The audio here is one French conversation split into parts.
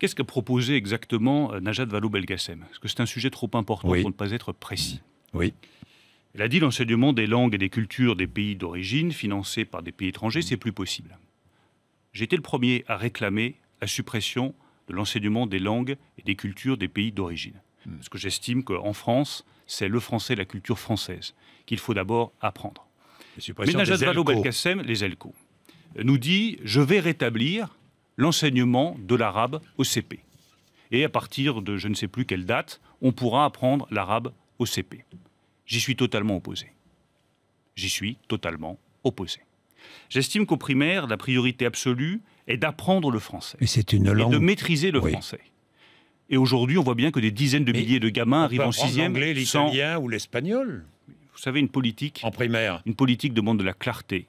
Qu'est-ce qu'a proposé exactement Najat Vallaud-Belkacem? Parce que c'est un sujet trop important pour ne pas être précis. Oui. Elle a dit l'enseignement des langues et des cultures des pays d'origine financés par des pays étrangers, c'est plus possible. J'ai été le premier à réclamer la suppression de l'enseignement des langues et des cultures des pays d'origine. Parce que j'estime qu'en France, c'est le français, la culture française, qu'il faut d'abord apprendre. Mais Najat Vallaud-Belkacem, les ELCO, nous dit « je vais rétablir l'enseignement de l'arabe au CP. Et à partir de je ne sais plus quelle date, on pourra apprendre l'arabe au CP. » J'y suis totalement opposé. J'y suis totalement opposé. J'estime qu'au primaire, la priorité absolue est d'apprendre le français. Mais c'est une langue... Et de maîtriser le français. Et aujourd'hui, on voit bien que des dizaines de milliers de gamins arrivent en sixième l'anglais, l'italien ou l'espagnol. Vous savez, une politique... En primaire. Une politique demande de la clarté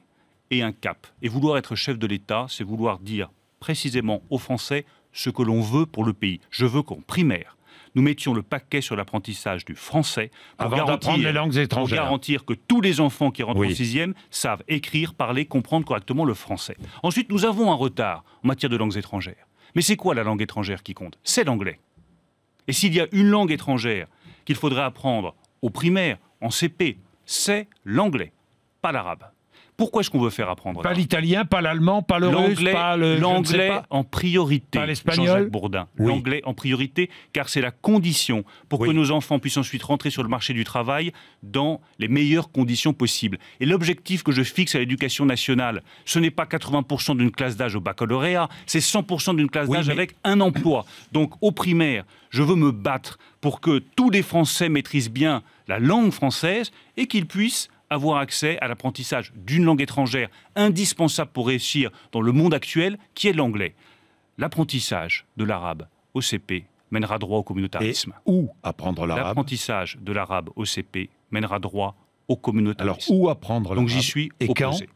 et un cap. Et vouloir être chef de l'État, c'est vouloir dire précisément aux Français ce que l'on veut pour le pays. Je veux qu'en primaire, nous mettions le paquet sur l'apprentissage du français pour les langues étrangères. Pour garantir que tous les enfants qui rentrent en sixième savent écrire, parler, comprendre correctement le français. Ensuite, nous avons un retard en matière de langues étrangères. Mais c'est quoi la langue étrangère qui compte? C'est l'anglais. Et s'il y a une langue étrangère qu'il faudrait apprendre au primaire, en CP, c'est l'anglais, pas l'arabe. Pourquoi est-ce qu'on veut faire apprendre Pas l'italien, pas l'allemand, pas le russe, pas le... L'anglais en priorité. Pas l'espagnol. Jean-Jacques Bourdin. L'anglais en priorité, car c'est la condition pour que nos enfants puissent ensuite rentrer sur le marché du travail dans les meilleures conditions possibles. Et l'objectif que je fixe à l'éducation nationale, ce n'est pas 80% d'une classe d'âge au baccalauréat, c'est 100% d'une classe d'âge avec un emploi. Donc au primaire, je veux me battre pour que tous les Français maîtrisent bien la langue française et qu'ils puissent avoir accès à l'apprentissage d'une langue étrangère indispensable pour réussir dans le monde actuel, qui est l'anglais. L'apprentissage de l'arabe au CP mènera droit au communautarisme. Et où apprendre l'arabe? L'apprentissage de l'arabe au CP mènera droit au communautarisme. Alors, où apprendre l'arabe? Donc j'y suis opposé. Quand